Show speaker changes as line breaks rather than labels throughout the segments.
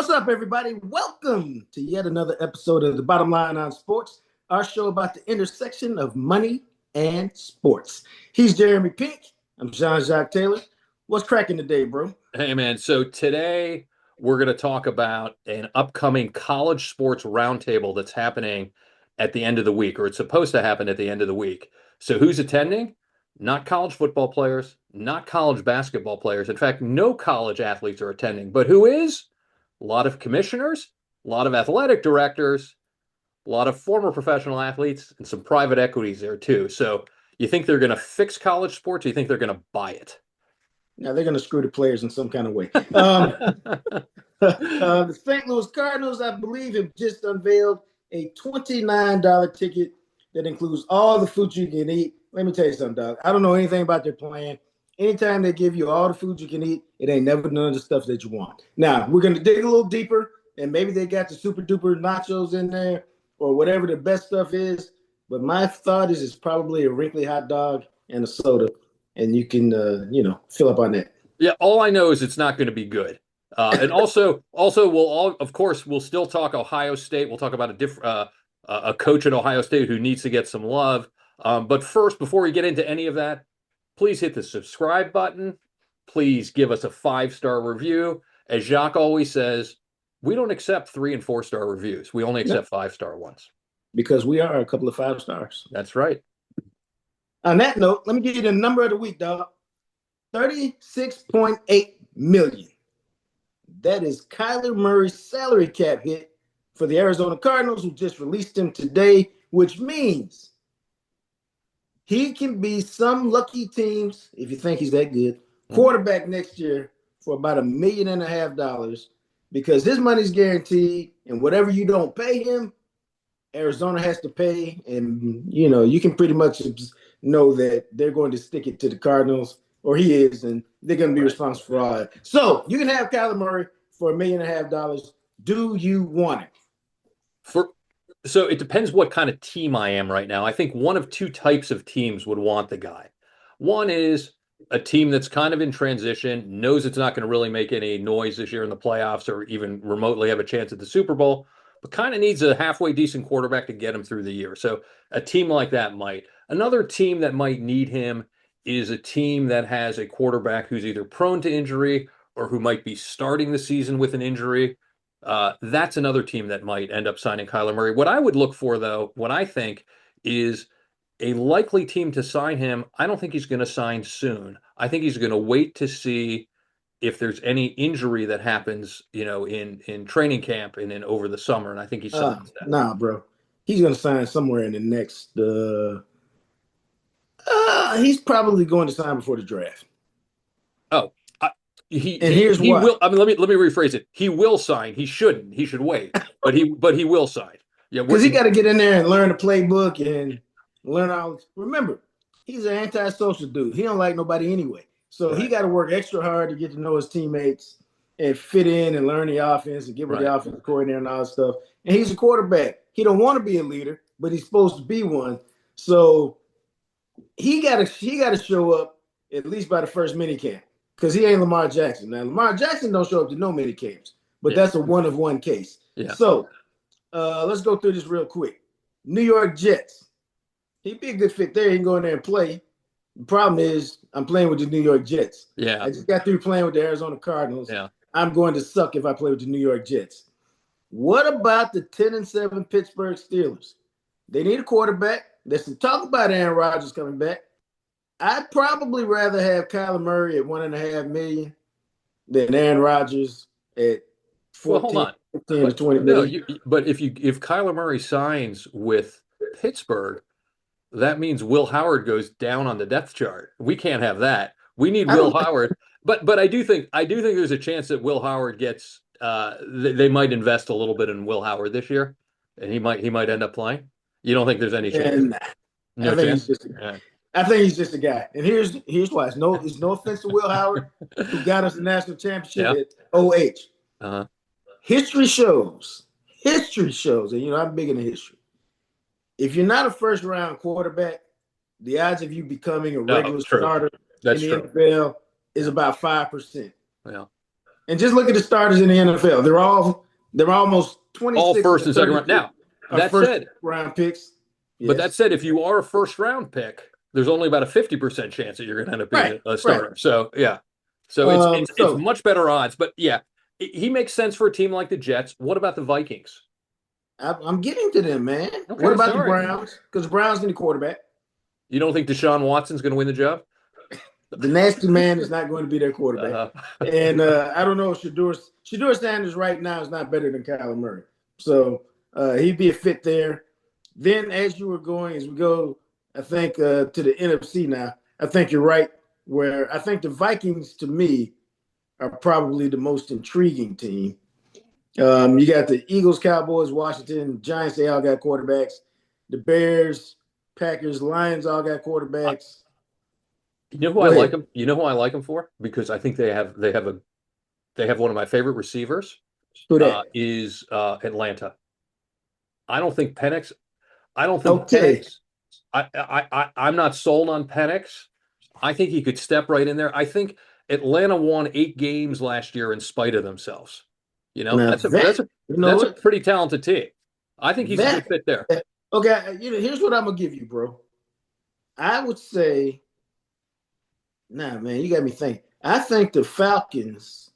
What's up, everybody? Welcome to yet another episode of The Bottom Line on Sports, our show about the intersection of money and sports. He's Jeremy Pink. I'm Jean-Jacques Taylor. What's cracking today, bro?
Hey, man. So today we're going to talk about an upcoming college sports roundtable that's happening at the end of the week, or it's supposed to happen at the end of the week. So who's attending? Not college football players, not college basketball players. In fact, no college athletes are attending. But who is? A lot of commissioners, a lot of athletic directors, a lot of former professional athletes, and some private equities there too. So you think they're going to fix college sports, or you think they're going to buy it?
Now, they're going to screw the players in some kind of way. The St. Louis Cardinals, I believe, have just unveiled a $29 ticket that includes all the food you can eat. Let me tell you something, dog. I don't know anything about their plan. Anytime they give you all the food you can eat, it ain't never none of the stuff that you want. Now, we're going to dig a little deeper, and maybe they got the super duper nachos in there or whatever the best stuff is. But my thought is it's probably a wrinkly hot dog and a soda, and you can, fill up on that.
Yeah, all I know is it's not going to be good. And also, we'll still talk Ohio State. We'll talk about a coach at Ohio State who needs to get some love. But first, before we get into any of that, please hit the subscribe button. Please give us a 5-star review. As Jacques always says, we don't accept 3 and 4-star reviews. We only accept 5-star ones.
Because we are a couple of 5 stars.
That's right.
On that note, let me give you the number of the week, dog. 36.8 million. That is Kyler Murray's salary cap hit for the Arizona Cardinals, who just released him today, which means he can be some lucky teams, if you think he's that good, quarterback next year for about $1.5 million because his money's guaranteed, and whatever you don't pay him, Arizona has to pay. And, you can pretty much know that they're going to stick it to the Cardinals, or he is, and they're going to be responsible for all that. So you can have Kyler Murray for $1.5 million. Do you want it?
So it depends what kind of team I am right now. I think one of 2 types of teams would want the guy. One is a team that's kind of in transition, knows it's not going to really make any noise this year in the playoffs or even remotely have a chance at the Super Bowl, but kind of needs a halfway decent quarterback to get him through the year. So a team like that might. Another team that might need him is a team that has a quarterback who's either prone to injury or who might be starting the season with an injury. That's another team that might end up signing Kyler Murray. What I would look for, though, what I think is a likely team to sign him. I don't think he's going to sign soon. I think he's going to wait to see if there's any injury that happens, in training camp and then over the summer. And I think he signs that.
Nah, bro. He's going to sign somewhere in the next he's probably going to sign before the draft.
Oh,
here's
he
why.
Will. I mean, let me rephrase it. He will sign. He shouldn't. He should wait. But he will sign. Yeah,
because he got to get in there and learn the playbook and learn all. Remember, he's an antisocial dude. He don't like nobody anyway. So He got to work extra hard to get to know his teammates and fit in and learn the offense and get with the offensive coordinator and all that stuff. And he's a quarterback. He don't want to be a leader, but he's supposed to be one. So he got to show up at least by the first mini camp because he ain't Lamar Jackson. Now, Lamar Jackson don't show up to no mini camps, but that's a one-of-one case.
Yeah.
So let's go through this real quick. New York Jets. He'd be a good fit there. He can go in there and play. The problem is I'm playing with the New York Jets.
Yeah.
I just got through playing with the Arizona Cardinals.
Yeah.
I'm going to suck if I play with the New York Jets. What about the 10-7 Pittsburgh Steelers? They need a quarterback. There's some talk about Aaron Rodgers coming back. I'd probably rather have Kyler Murray at $1.5 million than Aaron Rodgers at 14, 15 to 20 million.
But if Kyler Murray signs with Pittsburgh, that means Will Howard goes down on the depth chart. We can't have that. We need Will Howard. But I do think there's a chance that Will Howard gets. They might invest a little bit in Will Howard this year, and he might end up playing. You don't think there's any chance?
No chance. I think he's just a guy. And here's why. It's no offense to Will Howard, who got us the national championship at OH.
Uh-huh.
History shows, and I'm big into history. If you're not a first-round quarterback, the odds of you becoming a regular starter in the NFL is about 5%.
Yeah.
And just look at the starters in the NFL. They're almost
All
26
first
to
and second round.
32
Now,
are
that
first
said,
round picks.
but that
Yes.
said, if you are a first round pick, there's only about a 50% chance that you're going to end up
Right.
being a
Right.
starter. So yeah, so it's
So
much better odds. But yeah, he makes sense for a team like the Jets. What about the Vikings?
I'm getting to them, man. What
Okay,
about the
sorry.
Browns? Because the Browns need a quarterback.
You don't think Deshaun Watson's going to win the job?
The nasty man is not going to be their quarterback.
Uh,
And I don't know if Shador Sanders right now is not better than Kyler Murray. So he'd be a fit there. Then as you were going, as we go, I think to the NFC now, I think you're right, where I think the Vikings to me are probably the most intriguing team. You got the Eagles, Cowboys, Washington, Giants, they all got quarterbacks. The Bears, Packers, Lions all got quarterbacks.
you know who I
Go
like
ahead.
him? You know who I like him for? Because I think they have one of my favorite receivers.
Who that?
Is Atlanta. I don't think Penix. I don't think
Okay.
Penix. I'm not sold on Penix. I think he could step right in there. I think Atlanta won 8 games last year in spite of themselves. You know,
Now that, you know
that's a
what?
pretty talented team. I think he's a good
That,
fit there.
okay, here's what I'm gonna give you, bro. I would say, nah, man, you got me thinking. I think the Falcons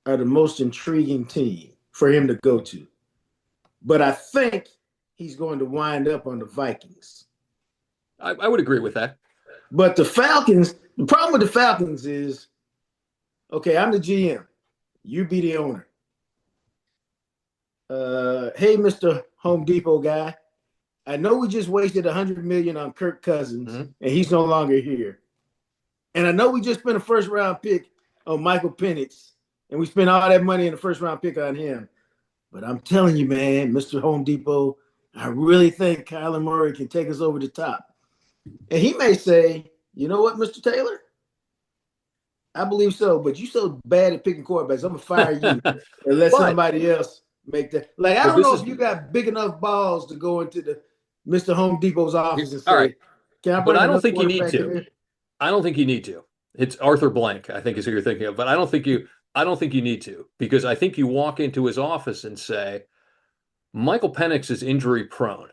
are the most intriguing team for him to go to. But I think he's going to wind up on the Vikings.
I would agree with that.
But the Falcons, the problem with the Falcons is, okay, I'm the GM. You be the owner. Hey, Mr. Home Depot guy, I know we just wasted $100 million on Kirk Cousins, and he's no longer here. And I know we just spent a first round pick on Michael Penix, and we spent all that money in the first round pick on him. But I'm telling you, man, Mr. Home Depot, I really think Kyler Murray can take us over the top. And he may say, you know what, Mr. Taylor? I believe so, but you're so bad at picking quarterbacks. I'm gonna fire you and let
but
somebody else make that. Like, I
but
don't
this
know
is
if you got big enough balls to go into the Mr. Home Depot's office and
all right.
say, "Can I
But
bring
I don't
another
think you need
quarterback in
to.
here?"
I don't think you need to. It's Arthur Blank, I think is who you're thinking of. But I don't think you need to because I think you walk into his office and say, Michael Penix is injury prone.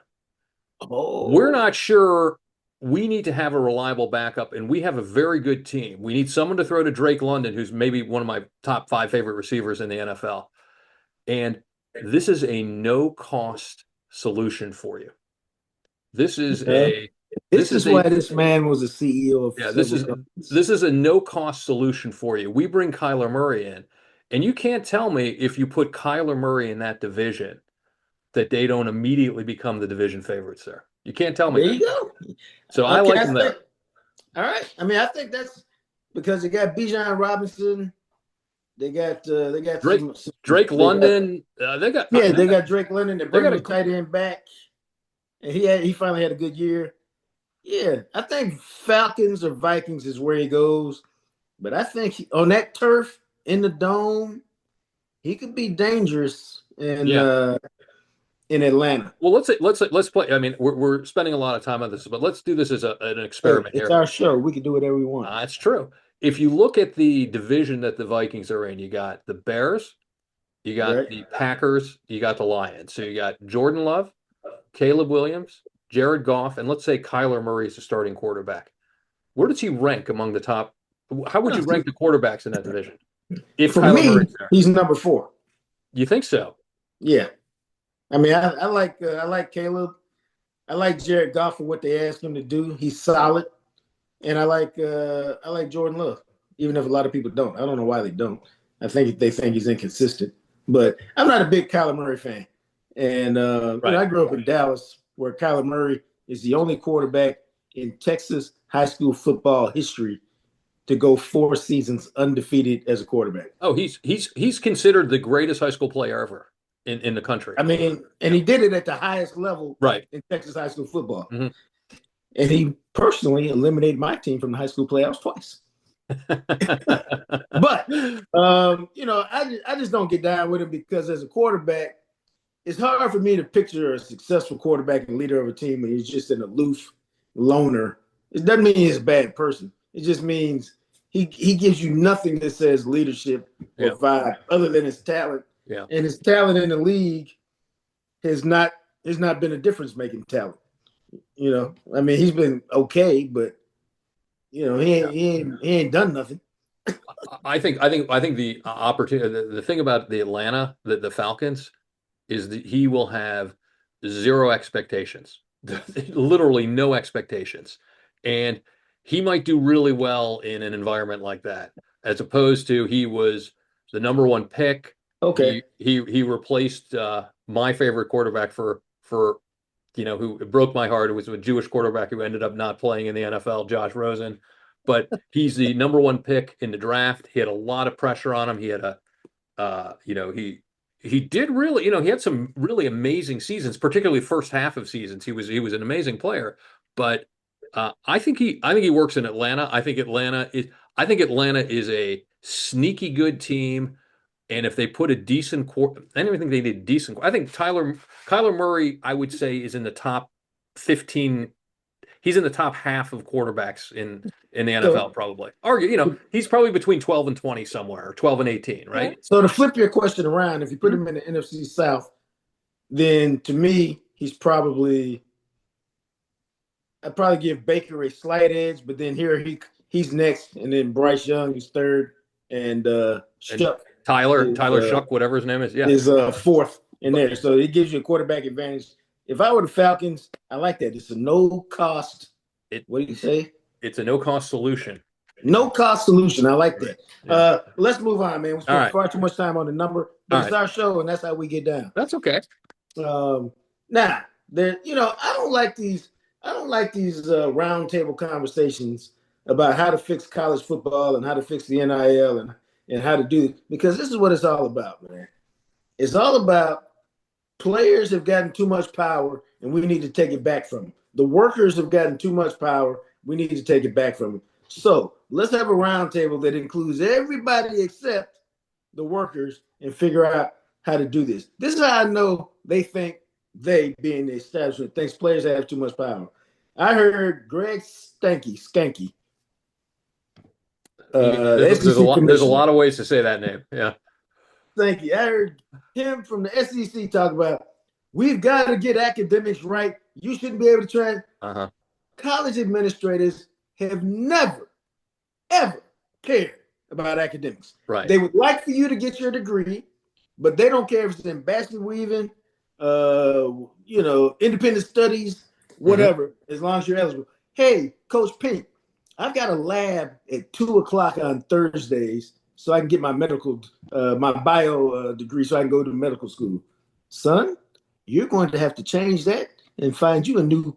We're
Oh,
not sure. We need to have a reliable backup, and we have a very good team. We need someone to throw to Drake London, who's maybe one of my top 5 favorite receivers in the NFL. And this is a no-cost solution for you. This is
yeah.
a
This
this
is
is
why
a
this man was a CEO of
yeah,
several companies.
this is a no-cost solution for you. We bring Kyler Murray in, and you can't tell me if you put Kyler Murray in that division that they don't immediately become the division favorites there. You can't tell me
There
that.
you go.
So I
Okay,
like
I
him
think.
there.
All right. I mean, I think that's because they got Bijan Robinson. They got
Drake
some
Drake
they got
London,
they got Drake London. They're
they
bringing
got
the
a
tight end back, and he finally had a good year. Yeah, I think Falcons or Vikings is where he goes, but I think on that turf in the dome, he could be dangerous
yeah.
in Atlanta.
Well, let's play. I mean, we're spending a lot of time on this, but let's do this as an
Hey,
experiment
it's
here.
our show. We can do whatever we want.
It's true. If you look at the division that the Vikings are in, you got the Bears, you got
Right?
the Packers, you got the Lions. So you got Jordan Love, Caleb Williams, Jared Goff, and let's say Kyler Murray is the starting quarterback. Where does he rank among the top? How would you rank the quarterbacks in that division if
For
Kyler
me,
Murray's there?
he's number 4.
You think so?
Yeah, I mean, I like Caleb. I like Jared Goff for what they asked him to do. He's solid, and I like Jordan Love, even if a lot of people don't. I don't know why they don't. I think they think he's inconsistent, but I'm not a big Kyler Murray fan. And
Right.
I grew up in Dallas, where Kyler Murray is the only quarterback in Texas high school football history to go 4 seasons undefeated as a quarterback.
Oh, he's considered the greatest high school player ever in the country.
I mean, and
Yeah.
he did it at the highest level
Right.
in Texas high school football.
Mhm.
And he personally eliminated my team from the high school playoffs twice. But I just don't get down with him because as a quarterback, it's hard for me to picture a successful quarterback and leader of a team when he's just an aloof loner. It doesn't mean he's a bad person. It just means he gives you nothing that says leadership or
Yeah.
vibe other than his talent.
Yeah.
And his talent in the league has not been a difference making talent. You know, I mean, he's been okay, but you know, he ain't done nothing.
I think the opportunity, the thing about the Atlanta, the Falcons, is that he will have zero expectations, literally no expectations, and he might do really well in an environment like that, as opposed to he was the number one pick.
Okay.
He replaced my favorite quarterback for who broke my heart. It was a Jewish quarterback who ended up not playing in the NFL, Josh Rosen. But he's the number one pick in the draft. He had a lot of pressure on him. He had he did really, he had some really amazing seasons, particularly first half of seasons. He was an amazing player, but I think he works in Atlanta. I think Atlanta is a sneaky good team. And if they put a decent I don't even think they need a decent. I think Kyler Murray, I would say, is in the top 15. He's in the top half of quarterbacks in the NFL,
So
probably. Argue, he's probably between 12 and 20 somewhere, or 12 and 18, right?
so to flip your question around, if you put
Mhm.
him in the NFC South, then to me, I'd probably give Baker a slight edge, but then here he's next, and then Bryce Young is third, and
And
Shuck
Tyler Shuck, whatever his name is, yeah.
is fourth in there. So it gives you a quarterback advantage. If I were the Falcons, I like that. It's a no cost.
It,
What do you say?
it's a no cost solution.
No cost solution. I like that.
Yeah.
Let's move on, man. We
All
spent
right.
far too much time on the number, but
All
it's
right.
our show, and that's how we get down.
That's okay.
Now, I don't like these. I don't like these roundtable conversations about how to fix college football and how to fix the NIL and how to do it, because this is what it's all about, man. It's all about players have gotten too much power, and we need to take it back from them. The workers have gotten too much power. We need to take it back from them. So let's have a roundtable that includes everybody except the workers and figure out how to do this. This is how I know they being the establishment thinks players have too much power. I heard Greg Skanky,
There's a
SEC
lot. There's a
commissioner.
lot of ways to say that name. Yeah.
Thank you. I heard him from the SEC talk about we've got to get academics right. You shouldn't be able to try.
Uh-huh.
College administrators have never, ever cared about academics.
Right.
They would like for you to get your degree, but they don't care if it's in basket weaving, independent studies, whatever, as long as you're eligible. Hey, Coach Pink, I've got a lab at 2:00 on Thursdays so I can get my my bio degree so I can go to medical school. Son, you're going to have to change that and find you a new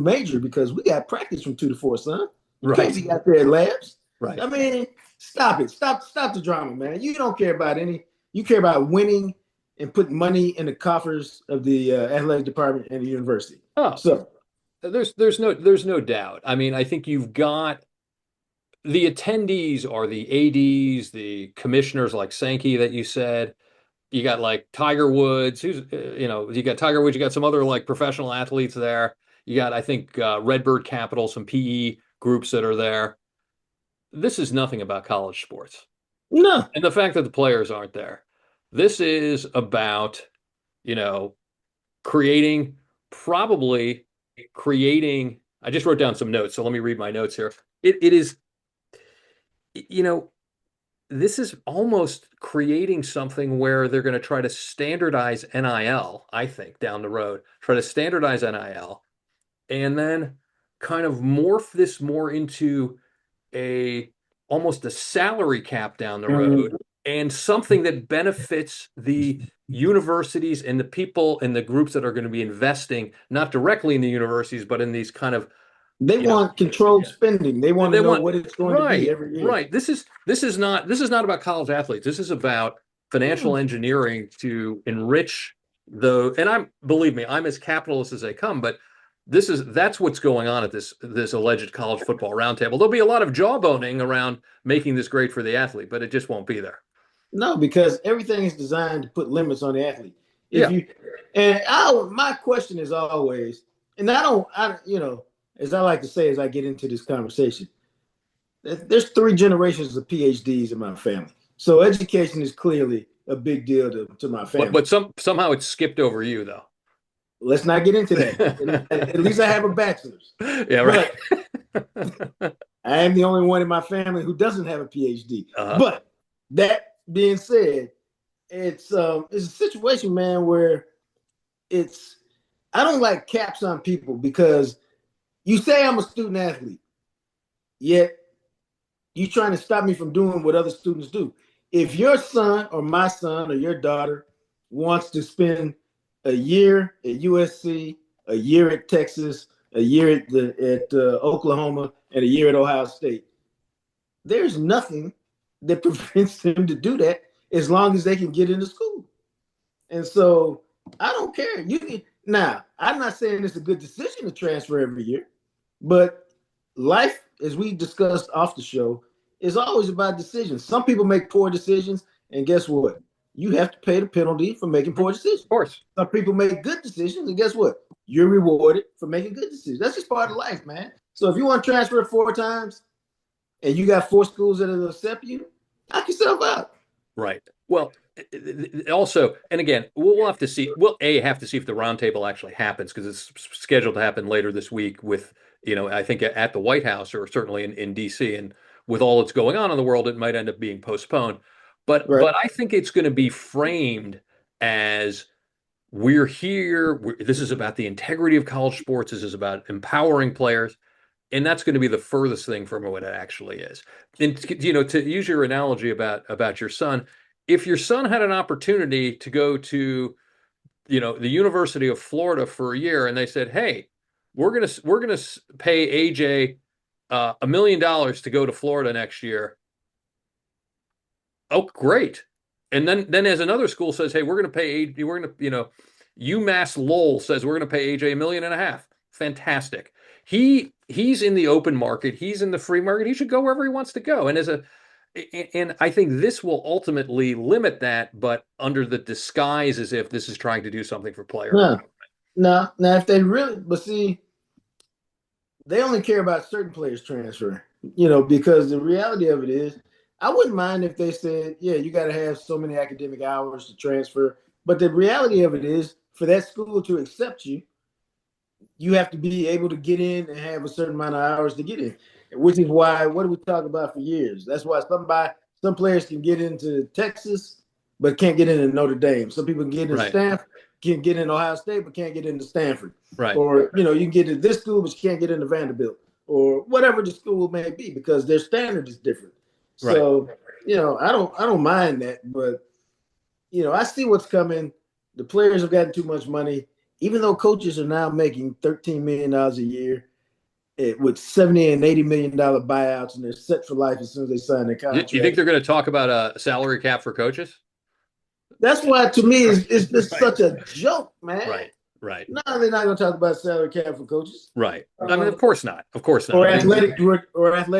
major because we got practice from 2 to 4, son. You can't be out there at labs.
Right.
I mean, stop it. Stop the drama, man. You don't care about you care about winning and putting money in the coffers of the athletic department and the university.
Oh,
so
there's no doubt. I mean, I think you've got the attendees are the ADs, the commissioners like Sankey that you said. You got like Tiger Woods, you got Tiger Woods, you got some other like professional athletes there. You got, I think, Redbird Capital, some PE groups that are there. This is nothing about college sports.
No.
And the fact that the players aren't there. This is about, creating, I just wrote down some notes, so let me read my notes here. It is, this is almost creating something where they're going to try to standardize NIL, I think, down the road, try to standardize NIL, and then kind of morph this more into almost a salary cap down the road, and something that benefits the universities and the people and the groups that are going to be investing, not directly in the universities, but in these kind of
they want controlled spending. They want to know what it's going to be every year.
Right. This is not about college athletes. This is about financial engineering to enrich believe me, I'm as capitalist as they come, but that's what's going on at this alleged college football roundtable. There'll be a lot of jawboning around making this great for the athlete, but it just won't be there.
No, because everything is designed to put limits on the athlete. My question is always, and as I like to say as I get into this conversation, there's 3 generations of PhDs in my family. So education is clearly a big deal to my family.
But somehow it's skipped over you though.
Let's not get into that. At least I have a bachelor's.
Yeah, right.
But I am the only one in my family who doesn't have a PhD.
Uh-huh.
But that being said, it's a situation, man, where I don't like caps on people because you say I'm a student athlete, yet you trying to stop me from doing what other students do. If your son or my son or your daughter wants to spend a year at USC, a year at Texas, a year at Oklahoma, and a year at Ohio State, there's nothing that prevents them to do that as long as they can get into school. And so I don't care. Now, I'm not saying it's a good decision to transfer every year, but life, as we discussed off the show, is always about decisions. Some people make poor decisions, and guess what? You have to pay the penalty for making poor decisions. Of
course.
Some people make good decisions, and guess what? You're rewarded for making good decisions. That's just part of life, man. So if you want to transfer 4 times and you got 4 schools that will accept you, knock yourself out.
Right. Well, also, and again, we'll have to see. We'll have to see if the roundtable actually happens because it's scheduled to happen later this week with, I think at the White House or certainly in DC. And with all that's going on in the world, it might end up being postponed. But I think it's going to be framed as we're here. This is about the integrity of college sports. This is about empowering players. And that's going to be the furthest thing from what it actually is. And to use your analogy about your son, if your son had an opportunity to go to, the University of Florida for a year, and they said, "Hey, we're gonna pay AJ $1 million to go to Florida next year." Oh, great! And then as another school says, "Hey, we're gonna UMass Lowell says we're gonna pay AJ $1.5 million." Fantastic. He's in the open market. He's in the free market. He should go wherever he wants to go. And I think this will ultimately limit that, but under the disguise as if this is trying to do something for players.
No. Now, if they really, but see, they only care about certain players transferring, because the reality of it is, I wouldn't mind if they said, yeah, you got to have so many academic hours to transfer. But the reality of it is, for that school to accept you, you have to be able to get in and have a certain amount of hours to get in, which is why, what do we talk about for years? That's why some players can get into Texas, but can't get into Notre Dame. Some people can get into Stanford, can get into Ohio State, but can't get into Stanford.
Right.
Or, you can get into this school, but you can't get into Vanderbilt or whatever the school may be because their standard is different. So, I don't mind that, but, I see what's coming. The players have gotten too much money. Even though coaches are now making $13 million a year with $70 and $80 million buyouts, and they're set for life as soon as they sign their contract.
You think they're going to talk about a salary cap for coaches?
That's why, to me, it's just such a joke, man.
Right.
No, they're not going to talk about salary cap for coaches.
Right. I mean, of course not. Of course not.
Or athletic.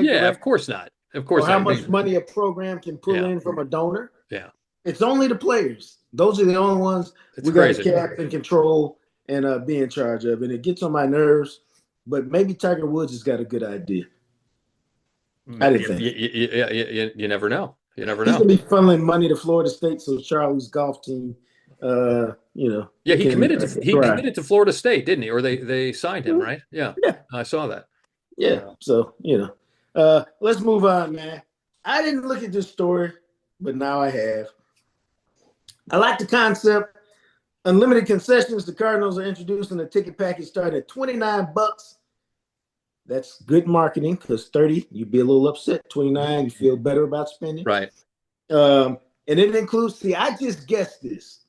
Yeah, of course not. Of course.
Or how much money a program can pull in from a donor.
Yeah.
It's only the players. Those are the only ones we got to cap and control and be in charge of. And it gets on my nerves, but maybe Tiger Woods has got a good idea. I didn't think.
You never know. You never
know. He's going to be funneling money to Florida State so Charlie's golf team,
Yeah, he committed to Florida State, didn't he? Or they signed him, right? Yeah. I saw that.
Yeah. So, let's move on, man. I didn't look at this story, but now I have. I like the concept. Unlimited concessions. The Cardinals are introducing a ticket package starting at $29. That's good marketing because 30, you'd be a little upset. 29, you feel better about spending.
Right.
And it includes, I just guessed this.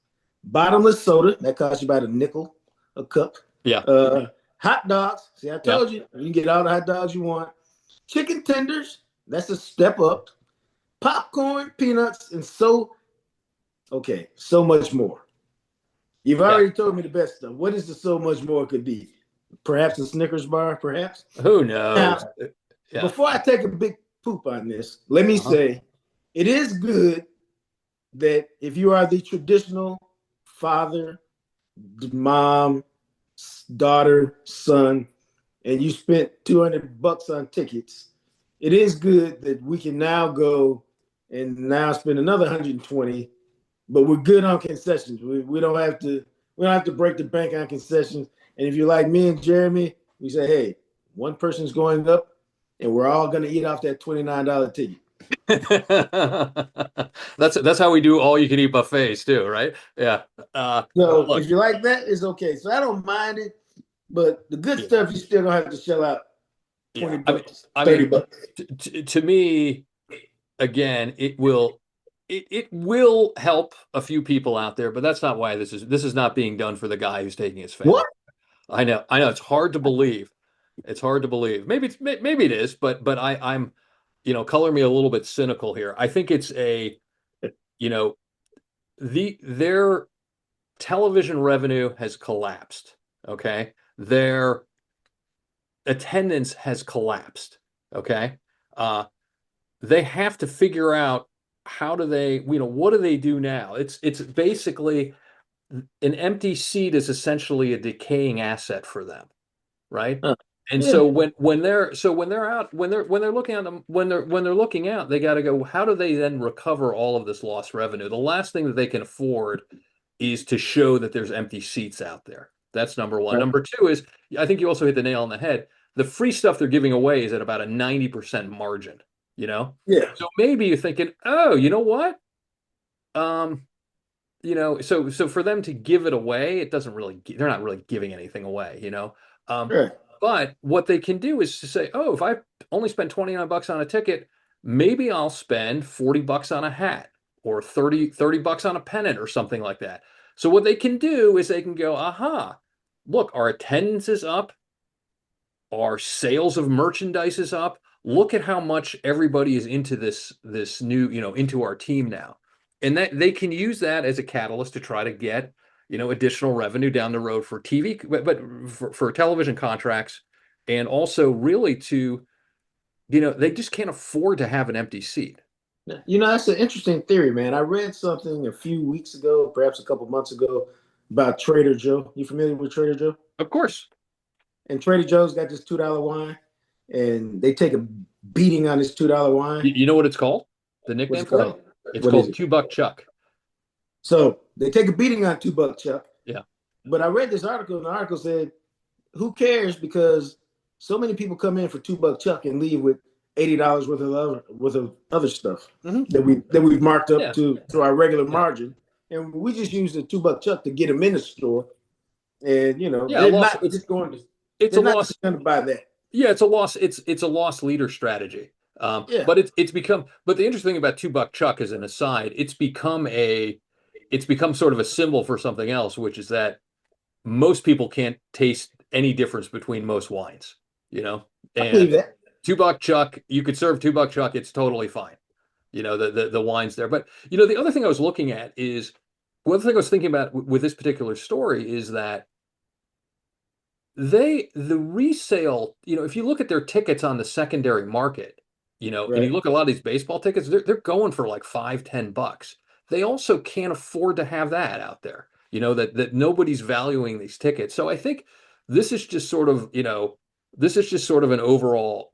Bottomless soda, that costs you about $0.05 a cup.
Yeah.
Hot dogs. See, I told you can get all the hot dogs you want. Chicken tenders, that's a step up. Popcorn, peanuts, and so much more. You've already told me the best stuff. What is the so much more could be? Perhaps a Snickers bar, perhaps?
Who knows?
Now, before I take a big poop on this, let me say it is good that if you are the traditional father, mom, daughter, son, and you spent $200 on tickets, it is good that we can now go and now spend another 120, but we're good on concessions. We don't have to break the bank on concessions. And if you're like me and Jeremy, we say, hey, one person's going up, and we're all going to eat off that $29 ticket.
That's how we do all you can eat buffets too, right? Yeah.
So
Look,
if you like that, it's okay. So I don't mind it, but the good
yeah,
stuff you still don't have to shell out 20
yeah. I mean,
bucks,
I
30
mean,
bucks.
to me, again, it will help a few people out there, but that's not why this is not being done for the guy who's taking his family.
What?
I know it's hard to believe. It's hard to believe. Maybe it is, but I'm color me a little bit cynical here. I think it's you know, their television revenue has collapsed. Okay. Their attendance has collapsed. Okay. Uh, they have to figure out how do they, what do they do now? It's basically an empty seat is essentially a decaying asset for them, right?
Huh.
And
Yeah,
so when they're out when they're looking at them when they're looking out, they got to go. How do they then recover all of this lost revenue? The last thing that they can afford is to show that there's empty seats out there. That's number one.
right.
Number two is I think you also hit the nail on the head. The free stuff they're giving away is at about a 90% margin, you know?
Yeah,
So maybe you're thinking, oh, you know what? Um, so for them to give it away, it doesn't really, they're not really giving anything away, you know? Um,
right.
but what they can do is to say, oh, if I only spend 29 bucks on a ticket, maybe I'll spend 40 bucks on a hat or thirty bucks on a pennant or something like that. So what they can do is they can go, aha, look, our attendance is up, our sales of merchandise is up. Look at how much everybody is into this new, into our team now. And that they can use that as a catalyst to try to get, additional revenue down the road for TV, but for television contracts, and also really to, they just can't afford to have an empty seat.
That's an interesting theory, man. I read something a few weeks ago, perhaps a couple months ago, about Trader Joe. You familiar with Trader Joe?
Of course.
And Trader Joe's got this $2 wine, and they take a beating on this $2 wine.
You know what it's called? The
What's
nickname
it
for it?
called?
It's
What is
called
it?
$2 Chuck.
So they take a beating on $2 Chuck.
Yeah.
But I read this article, and the article said, "Who cares?" Because so many people come in for $2 Chuck and leave with $80 worth of other stuff
Hmm.
that we've marked up
Yeah.
to our regular
Yeah.
margin, and we just use the $2 Chuck to get them in the store. And
Yeah. A loss. It's
they're
a
not
loss.
just going to buy that.
Yeah, it's a loss. It's a loss leader strategy.
Yeah,
But it's become. But the interesting thing about $2 Chuck, as an aside, it's become sort of a symbol for something else, which is that most people can't taste any difference between most wines. You know,
I believe
and
that.
$2 Chuck, you could serve $2 Chuck, it's totally fine. The wines there. But the other thing I was looking at is one thing I was thinking about with this particular story is that the resale, if you look at their tickets on the secondary market, and you
Right.
look at a lot of these baseball tickets, they're going for like $5-10. They also can't afford to have that out there, that nobody's valuing these tickets. So I think this is just sort of, this is just sort of an overall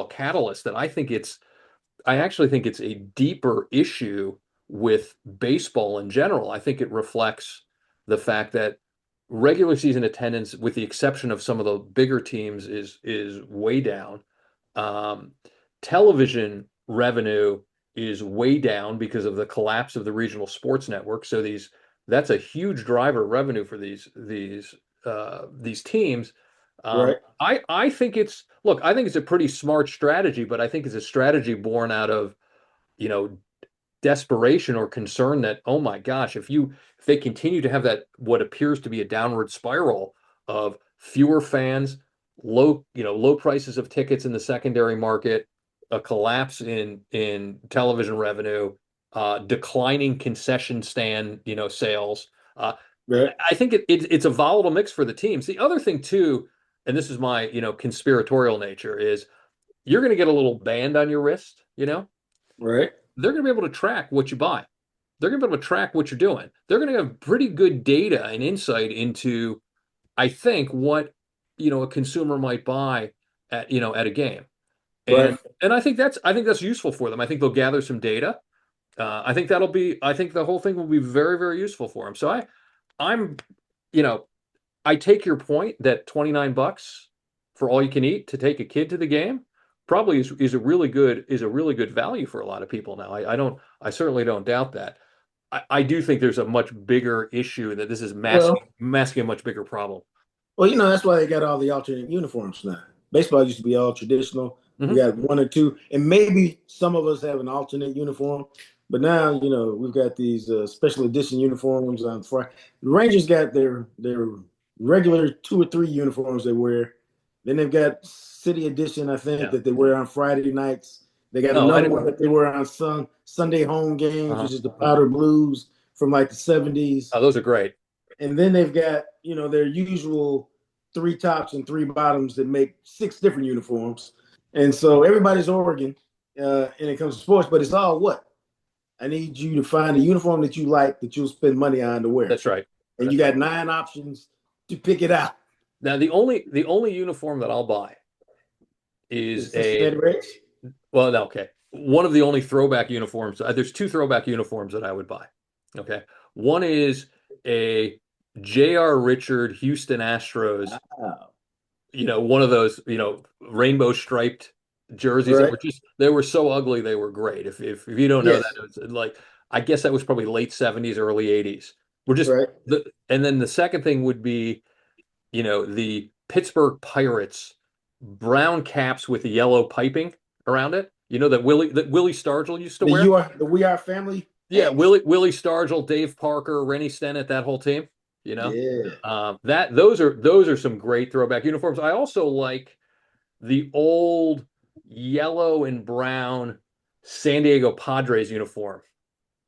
catalyst that I actually think it's a deeper issue with baseball in general. I think it reflects the fact that regular season attendance, with the exception of some of the bigger teams, is way down. Um, Television revenue is way down because of the collapse of the regional sports network. So that's a huge driver of revenue for these teams.
Right.
I think I think it's a pretty smart strategy, but I think it's a strategy born out of, you know, desperation or concern that, oh my gosh, if they continue to have that, what appears to be a downward spiral of fewer fans, low prices of tickets in the secondary market, a collapse in television revenue, declining concession stand, sales. Uh,
Right.
I think it's a volatile mix for the teams. The other thing too, and this is my, conspiratorial nature, is you're going to get a little band on your wrist,
Right.
they're going to be able to track what you buy. They're going to be able to track what you're doing. They're going to have pretty good data and insight into, I think, what, a consumer might buy at a game.
Right.
And I think that's useful for them. I think they'll gather some data. I think the whole thing will be very, very useful for them. So I'm, you know, I take your point that $29 for all you can eat to take a kid to the game probably is a really good value for a lot of people now. I certainly don't doubt that. I do think there's a much bigger issue that this is
Well,
masking a much bigger problem.
well, that's why they got all the alternate uniforms now. Baseball used to be all traditional. We
Hmm.
got one or two, and maybe some of us have an alternate uniform. But now, we've got these special edition uniforms on Friday. The Rangers got their regular 2 or 3 uniforms they wear. Then they've got City Edition, I think,
Yeah.
that they wear on Friday nights. They got
No, I
another
didn't.
one that they wear on Sunday home games,
Uh-huh.
which is the powder blues from like the 70s.
Oh, those are great.
And then they've got their usual 3 tops and 3 bottoms that make 6 different uniforms. And so everybody's Oregon, and it comes to sports, but it's all what I need you to find a uniform that you like that you'll spend money on to wear,
That's right.
and you
That's right.
got 9 options to pick it out.
Now the only uniform that I'll buy
The
is
Cincinnati Reds.
well, no, okay. One of the only throwback uniforms. There's 2 throwback uniforms that I would buy. Okay. One is a J.R. Richard Houston Astros,
Wow.
one of those, rainbow striped jerseys that
Right,
were they were so ugly they were great. If you don't know that,
yes,
it's like I guess that was probably late 70s, early 80s. We're just
right.
and then the second thing would be, the Pittsburgh Pirates brown caps with yellow piping around it. You know that Willie Stargell used to wear?
The We Are Family
Yeah,
hats.
Willie Stargell, Dave Parker, Rennie Stennett, that whole team. You know,
Yeah.
that those are some great throwback uniforms. I also like the old yellow and brown San Diego Padres uniform.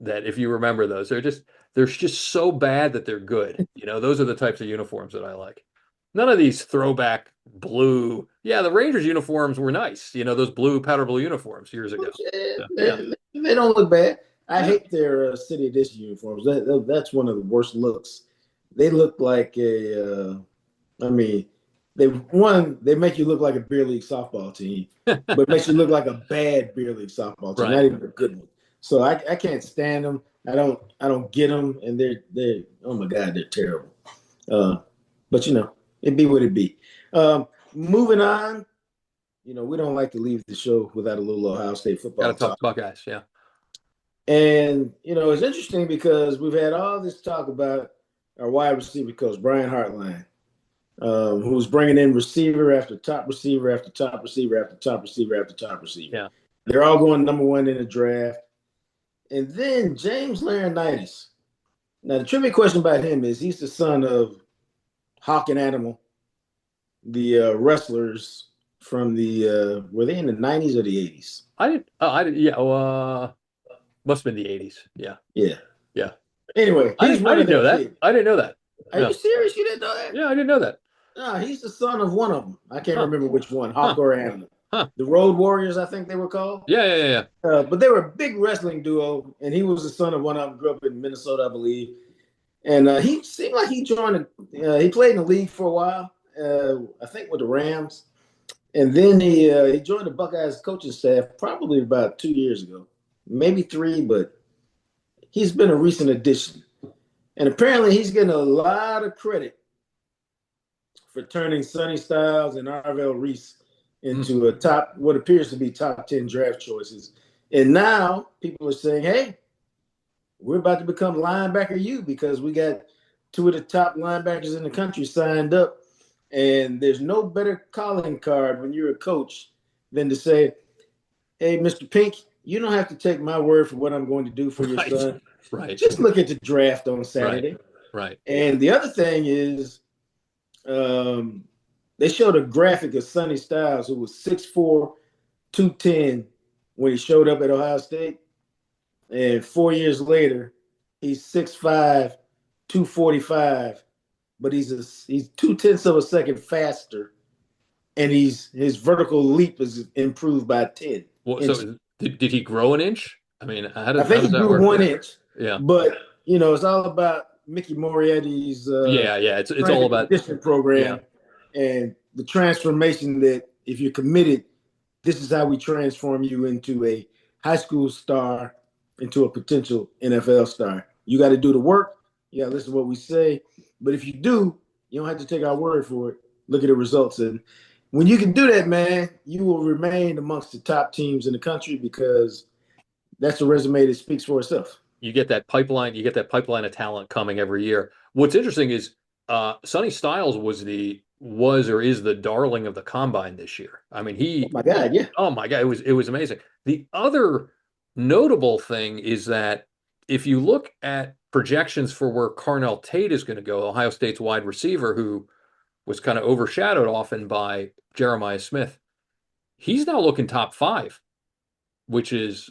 That if you remember those, they're just so bad that they're good. Those are the types of uniforms that I like. None of these throwback blue. Yeah, the Rangers uniforms were nice. Those blue powder blue uniforms years ago.
Yeah,
Yeah, yeah,
they don't look bad. I
yeah.
hate their City Edition uniforms. That's one of the worst looks. They look like I mean, they make you look like a beer league softball team, but it makes you look like a bad beer league softball team,
Right.
not even a good one. So I can't stand them. I don't get them, and they're oh my god, they're terrible. Uh, but it be what it be. Moving on, we don't like to leave the show without a little Ohio State
Got to
football
talk
talk.
Buckeyes. Yeah.
And it's interesting because we've had all this talk about our wide receiver coach Brian Hartline, who's bringing in receiver after top receiver after top receiver after top receiver after top receiver.
Yeah.
They're all going #1 in the draft. And then James Laurinaitis. Now the trivia question about him is he's the son of Hawk and Animal, the wrestlers from the were they in the '90s or the '80s?
I didn't. Yeah. Must have been the 80s. Yeah.
Yeah.
Yeah.
Anyway, he's
I
one of
didn't know
their
that.
kids.
I didn't know that.
Are you
Yeah.
serious? You didn't know that?
Yeah, I didn't know that.
No, he's the son of one of them. I can't
Huh.
remember which one, Hawk
Huh.
or Animal.
Huh.
The Road Warriors, I think they were called.
Yeah, yeah, yeah,
But they were a big wrestling duo, and he was the son of one of them. Grew up in Minnesota, I believe. And he seemed like he joined. He played in the league for a while. I think with the Rams, and then he joined the Buckeyes coaching staff probably about 2 years ago, maybe 3. But he's been a recent addition, and apparently he's getting a lot of credit for turning Sonny Styles and Arvell Reese
yeah.
into what appears to be top 10 draft choices. And now people are saying, hey, we're about to become linebacker U because we got 2 of the top linebackers in the country signed up. And there's no better calling card when you're a coach than to say, hey, Mr. Pink, you don't have to take my word for what I'm going to do for your
Right.
son.
Right.
Just look at the draft on Saturday.
Right.
And the other thing is, they showed a graphic of Sonny Styles, who was 6'4", 210 when he showed up at Ohio State. And 4 years later, he's 6'5", 245, but he's 0.2 of a second faster, and his vertical leap is improved by 10
Well,
inches.
so did he grow an inch? I mean,
I think
how
he
does that
grew
work?
1 inch,
Yeah.
but it's all about Mickey Moriarty's
Yeah, yeah. It's all
strength and
about
conditioning
yeah.
program and the transformation that if you're committed, this is how we transform you into a high school star, into a potential NFL star. You got to do the work. You got to listen to what we say. But if you do, you don't have to take our word for it. Look at the results. And when you can do that, man, you will remain amongst the top teams in the country because that's a resume that speaks for itself.
You get that pipeline. You get that pipeline of talent coming every year. What's interesting is Sonny Styles was or is the darling of the combine this year. I mean,
Oh my God, yeah.
oh my God, it was amazing. The other notable thing is that if you look at projections for where Carnell Tate is going to go, Ohio State's wide receiver, who was kind of overshadowed often by Jeremiah Smith, he's now looking top five, which is,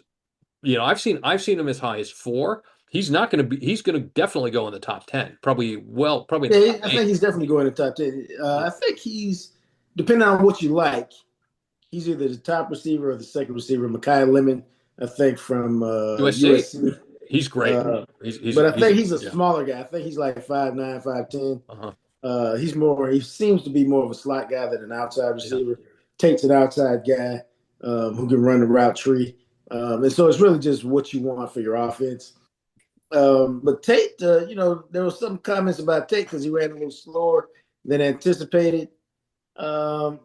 I've seen him as high as four. He's going to definitely go in the top 10, probably in the
Yeah,
top
I think
eight.
he's definitely going to top 10. I think he's, depending on what you like, he's either the top receiver or the second receiver. Mekhi Lemon, I think, from
USC,
USC.
he's great.
Uh,
He's
but I think he's a
yeah.
smaller guy. I think he's like 5'9", 5'10".
Uh-huh.
He seems to be more of a slot guy than an outside
Yeah.
receiver. Tate's an outside guy who can run the route tree. And so it's really just what you want for your offense. But Tate, there was some comments about Tate because he ran a little slower than anticipated. And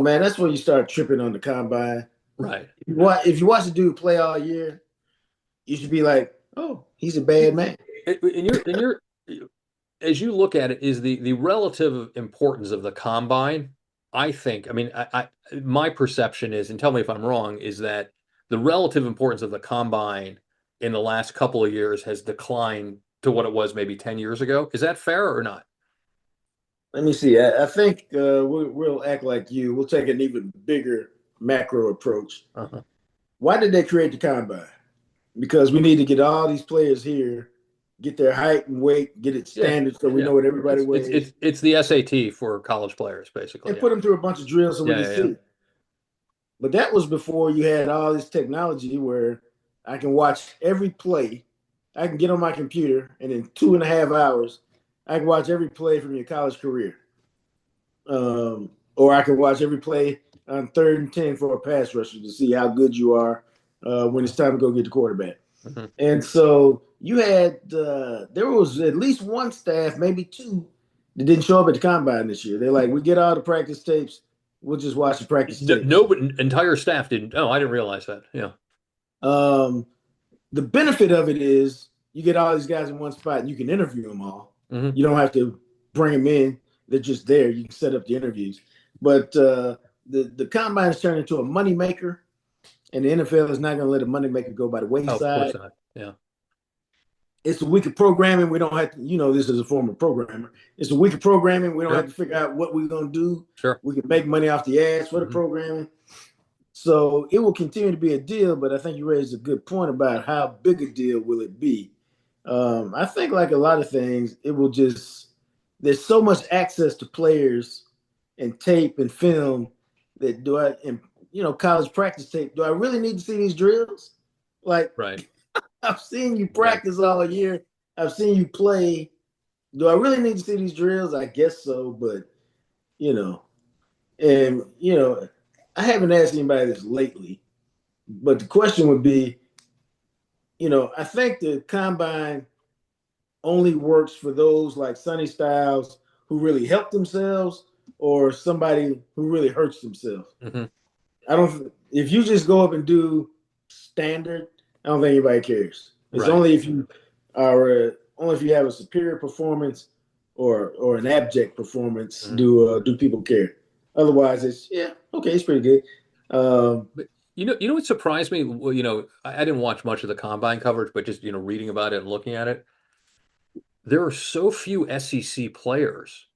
man, that's when you start tripping on the combine.
Right.
If you watch the dude play all year, you should be like, oh, he's a bad man.
And you're as you look at it, is the relative importance of the combine. I think, I mean, my perception is, and tell me if I'm wrong, is that the relative importance of the combine in the last couple of years has declined to what it was maybe 10 years ago. Is that fair or not?
Let me see. I think we'll act like you. We'll take an even bigger macro approach.
Uh-huh.
Why did they create the combine? Because we need to get all these players here, get their height and weight, get it
Yeah.
standard so we
Yeah.
know what everybody
It's
weighs,
it's the SAT for college players, basically.
and
Yeah.
put them through a bunch of drills so we
Yeah.
can
Yeah. Yeah.
see. But that was before you had all this technology where I can watch every play. I can get on my computer, and in 2.5 hours, I can watch every play from your college career. Or I can watch every play on 3rd and 10 for a pass rusher to see how good you are when it's time to go get the quarterback.
Mhm.
And so you had there was at least one staff, maybe two, that didn't show up at the combine this year. They're like, we get all the practice tapes. We'll just watch the practice tapes.
No, but entire staff didn't. Oh, I didn't realize that. Yeah.
Um, the benefit of it is you get all these guys in one spot and you can interview them all.
Hmm.
You don't have to bring them in. They're just there. You can set up the interviews. But the combine has turned into a moneymaker, and the NFL is not going to let a moneymaker go by the
Oh, of course
wayside.
not. Yeah.
It's a week of programming. We don't have to, this is a former programmer. It's a week of programming. We don't have
Sure.
to figure out what we're going to do.
Sure.
We can make money off the ads for the
Hmm.
programming. So it will continue to be a deal, but I think you raised a good point about how big a deal will it be. I think like a lot of things, it will just, there's so much access to players and tape and film that college practice tape. Do I really need to see these drills? Like,
Right.
I've seen you
Right.
practice all year. I've seen you play. Do I really need to see these drills? I guess so, but you know, and I haven't asked anybody this lately, but the question would be, I think the combine only works for those like Sonny Styles who really help themselves or somebody who really hurts themselves.
Hmm.
I don't. If you just go up and do standard, I don't think anybody cares. It's
Right.
only if you only if you have a superior performance or an abject performance
Mhm.
do people care. Otherwise, it's okay, it's pretty good.
But you know what surprised me? Well, I didn't watch much of the combine coverage, but just reading about it and looking at it, there are so few SEC players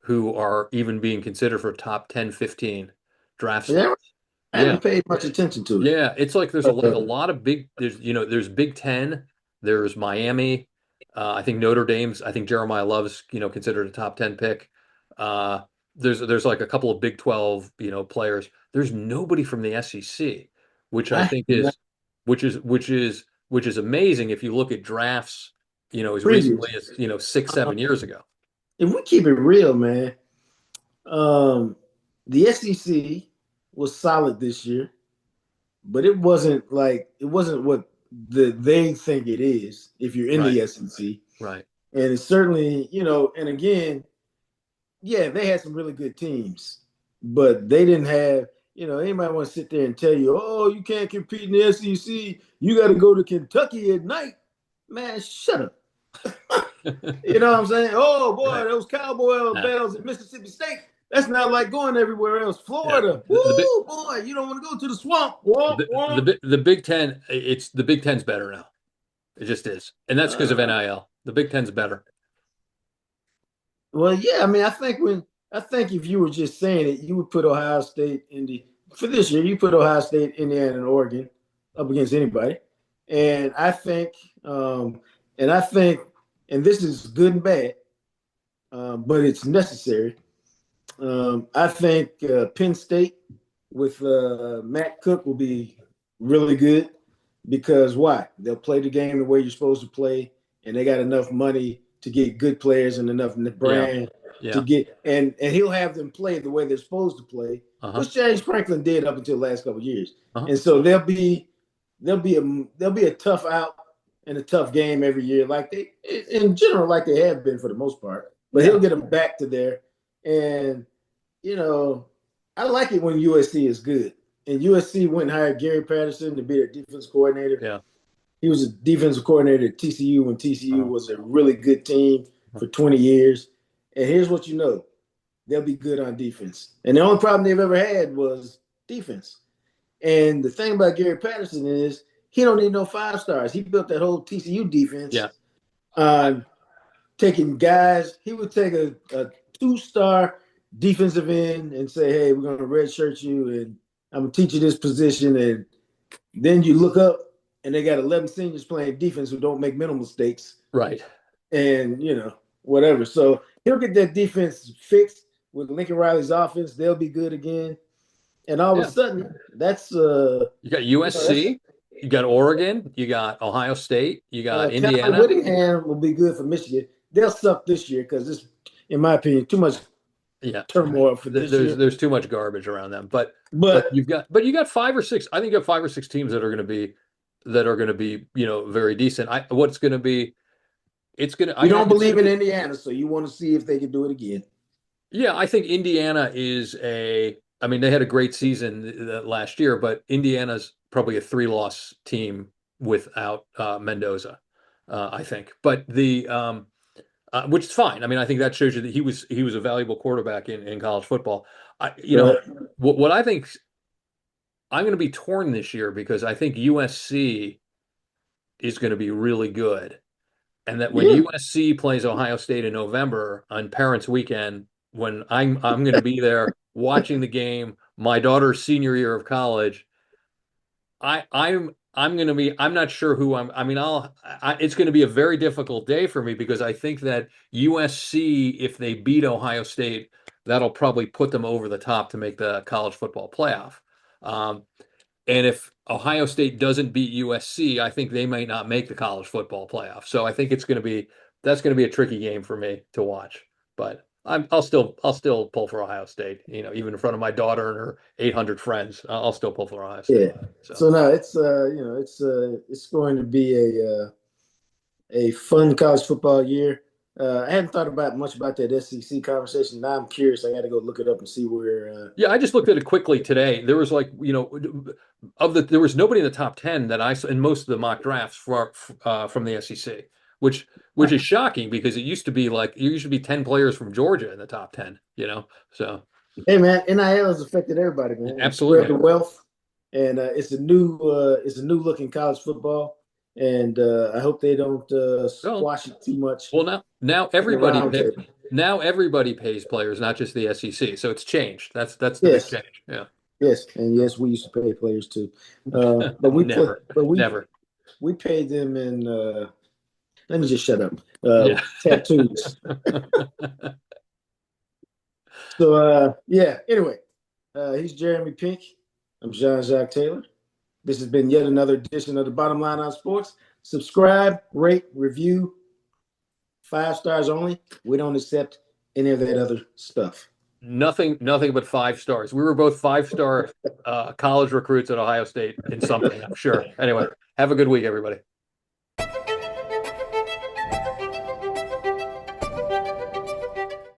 who are even being considered for top 10, 15 draft
Yeah,
spots.
I
Yeah.
haven't paid much attention to it.
Yeah, it's like there's like a
Uh,
lot of there's Big Ten, there's Miami, I think Notre Dame's, I think Jeremiah Love's, considered a top 10 pick. Uh, there's like a couple of Big 12, players. There's nobody from the SEC, which I
I
think
not
which is amazing if you look at drafts, as
previous.
recently as, 6, 7 years ago.
If we keep it real, man, um, the SEC was solid this year, but it wasn't what they think it is if you're in
Right.
the SEC.
Right.
And it's certainly, and again, yeah, they had some really good teams, but they didn't have, anybody want to sit there and tell you, oh, you can't compete in the SEC. You got to go to Kentucky at night. Man, shut up. You know what I'm saying? Oh, boy,
Right.
those cowboy
Yeah.
bells at Mississippi State. That's not like going everywhere else.
Yeah.
Florida,
The,
woo, boy, you don't want to go to the swamp. Womp, womp.
the Big Ten, the Big Ten's better now. It just is, and that's because of
Uh,
NIL. The Big Ten's better.
well, yeah, I mean, I think if you were just saying it, you would put Ohio State for this year. You put Ohio State, Indiana, and Oregon up against anybody, and um, I think, and this is good and bad, but it's necessary. I think Penn State with Matt Cook will be really good because why? They'll play the game the way you're supposed to play, and they got enough money to get good players and enough
Yeah.
brand to
Yeah.
get and he'll have them play the way they're supposed to play,
Uh-huh.
which James Franklin did up until the last couple of years.
Uh-huh.
And so there'll be a tough out and a tough game every year, like they in general, like they have been for the most part. But
Yeah.
he'll get them back to there. And I like it when USC is good. And USC went and hired Gary Patterson to be their defense coordinator.
Yeah.
He was a defensive coordinator at TCU when TCU was a really good team for 20 years. And here's what you know. They'll be good on defense. And the only problem they've ever had was defense. And the thing about Gary Patterson is he don't need no 5 stars. He built that whole TCU defense
Yeah.
on taking guys. He would take a 2-star defensive end and say, hey, we're going to redshirt you and I'm going to teach you this position. And then you look up and they got 11 seniors playing defense who don't make mental mistakes.
Right.
And, whatever. So he'll get that defense fixed with Lincoln Riley's offense. They'll be good again. And all of a sudden, that's
you got USC, you got Oregon, you got Ohio State, you got Indiana.
Kyle Whittingham will be good for Michigan. They'll suck this year because it's, in my opinion, too much turmoil for this year.
There's too much garbage around them. But you got 5 or 6. I think you have 5 or 6 teams that are going to be very decent. What's going to be? It's going to.
You don't believe in Indiana, so you want to see if they can do it again.
Yeah, I think Indiana is I mean, they had a great season last year, but Indiana's probably a 3-loss team without Mendoza, I think. But which is fine. I mean, I think that shows you that he was a valuable quarterback in college football. What I think I'm going to be torn this year because I think USC is going to be really good, and that when USC plays Ohio State in November on Parents' Weekend, when I'm going to be there watching the game, my daughter's senior year of college, I'm going to be. I'm not sure who I'm. I mean, it's going to be a very difficult day for me because I think that USC, if they beat Ohio State, that'll probably put them over the top to make the college football playoff. And if Ohio State doesn't beat USC, I think they might not make the college football playoff. So I think that's going to be a tricky game for me to watch. But I'll still pull for Ohio State. Even in front of my daughter and her 800 friends, I'll still pull for Ohio State.
Yeah. So no, it's it's going to be a fun college football year. I hadn't thought much about that SEC conversation. Now I'm curious. I got to go look it up and see where.
Yeah, I just looked at it quickly today. There was there was nobody in the top 10 that I saw in most of the mock drafts from the SEC, which is shocking because it used to be like there used to be 10 players from Georgia in the top 10. So.
Hey man, NIL has affected everybody, man.
Absolutely,
spread the wealth, and it's a new look in college football. And I hope they don't squash it too much.
Well, now everybody pays players, not just the SEC. So it's changed. That's the big change. Yeah.
Yes, and yes, we used to pay players too, but we
never.
We paid them in. Let me just shut up. Tattoos. So Anyway, he's Jeremy Pink. I'm Jean-Jacques Taylor. This has been yet another edition of the Bottom Line on Sports. Subscribe, rate, review. 5 stars only. We don't accept any of that other stuff.
nothing but 5 stars. We were both 5-star college recruits at Ohio State in something, I'm sure. Anyway, have a good week, everybody.